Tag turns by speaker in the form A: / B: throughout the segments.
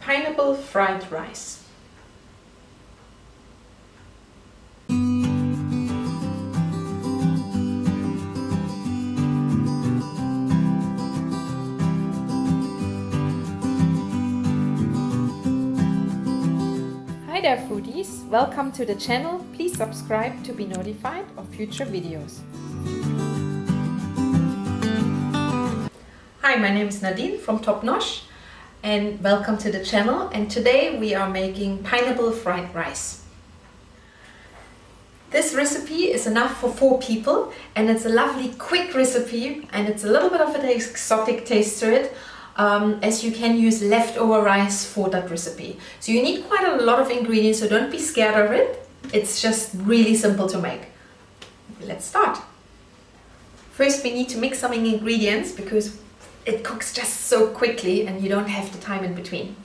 A: pineapple fried rice. Hi there foodies, welcome to the channel. Please subscribe to be notified of future videos. Hi, my name is Nadine from Nosh and welcome to the channel, and today we are making pineapple fried rice. This recipe is enough for 4 people and it's a lovely quick recipe, and it's a little bit of an exotic taste to it, as you can use leftover rice for that recipe. So you need quite a lot of ingredients, so don't be scared of it. It's just really simple to make. Let's start. First we need to mix some ingredients because it cooks just so quickly and you don't have the time in between.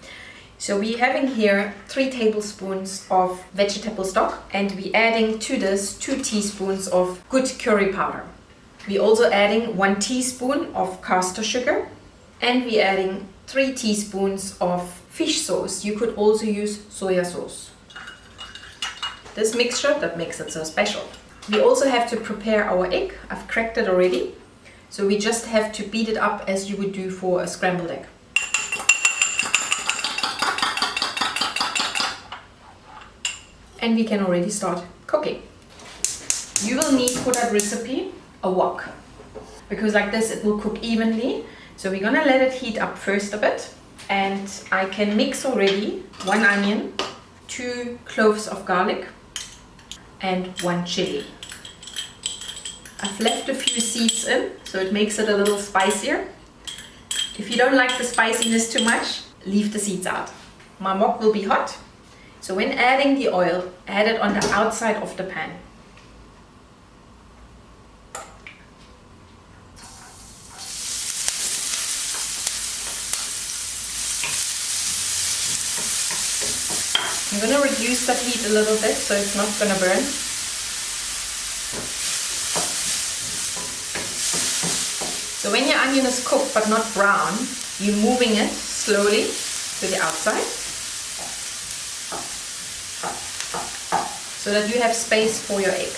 A: So we're having here 3 tablespoons of vegetable stock, and we're adding to this 2 teaspoons of good curry powder. We're also adding 1 teaspoon of castor sugar, and we're adding 3 teaspoons of fish sauce. You could also use soya sauce. This mixture that makes it so special. We also have to prepare our egg. I've cracked it already. So we just have to beat it up as you would do for a scrambled egg. And we can already start cooking. You will need for that recipe a wok, because like this it will cook evenly. So we're gonna let it heat up first a bit, and I can mix already 1 onion, 2 cloves of garlic and 1 chili. I've left a few seeds in, so it makes it a little spicier. If you don't like the spiciness too much, leave the seeds out. My wok will be hot, so when adding the oil, add it on the outside of the pan. I'm going to reduce the heat a little bit so it's not going to burn. So when your onion is cooked but not brown, you're moving it slowly to the outside so that you have space for your egg.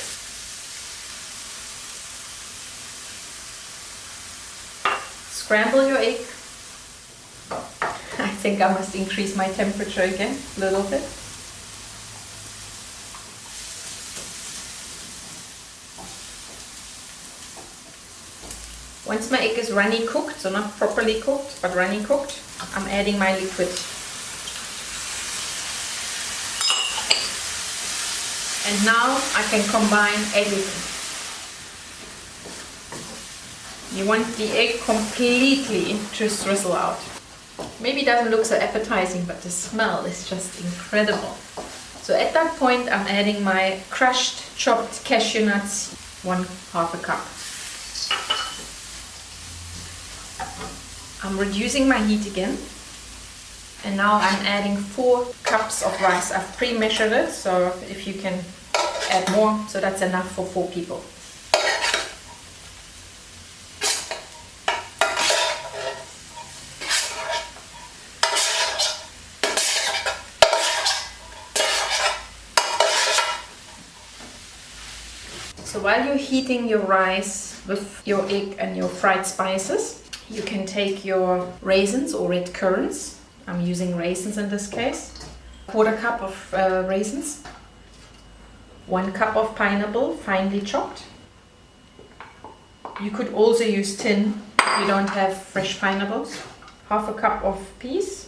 A: Scramble your egg. I think I must increase my temperature again a little bit. Once my egg is runny cooked, so not properly cooked, but runny cooked, I'm adding my liquid. And now I can combine everything. You want the egg completely to drizzle out. Maybe it doesn't look so appetizing, but the smell is just incredible. So at that point I'm adding my crushed, chopped cashew nuts, 1/2 a cup. I'm reducing my heat again, and now I'm adding 4 cups of rice. I've pre-measured it, so if you can add more, so that's enough for 4 people. So while you're heating your rice with your egg and your fried spices, you can take your raisins or red currants. I'm using raisins in this case. 1/4 cup of raisins. 1 cup of pineapple, finely chopped. You could also use tin if you don't have fresh pineapples. 1/2 cup of peas.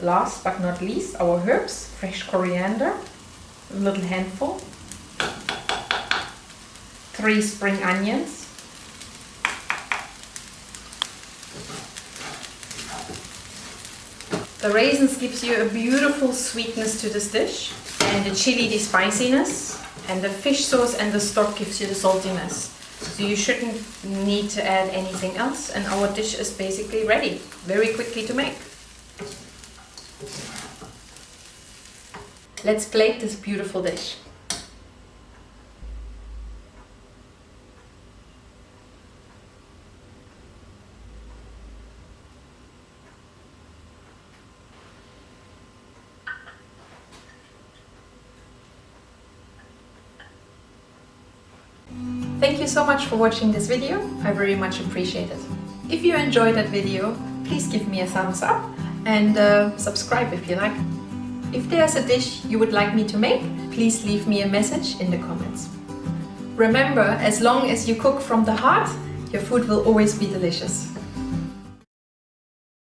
A: Last but not least, our herbs, fresh coriander. A little handful, 3 spring onions, the raisins gives you a beautiful sweetness to this dish, and the chili the spiciness, and the fish sauce and the stock gives you the saltiness. So you shouldn't need to add anything else, and our dish is basically ready, very quickly to make. Let's plate this beautiful dish. Thank you so much for watching this video. I very much appreciate it. If you enjoyed that video, please give me a thumbs up and subscribe if you like. If there's a dish you would like me to make, please leave me a message in the comments. Remember, as long as you cook from the heart, your food will always be delicious.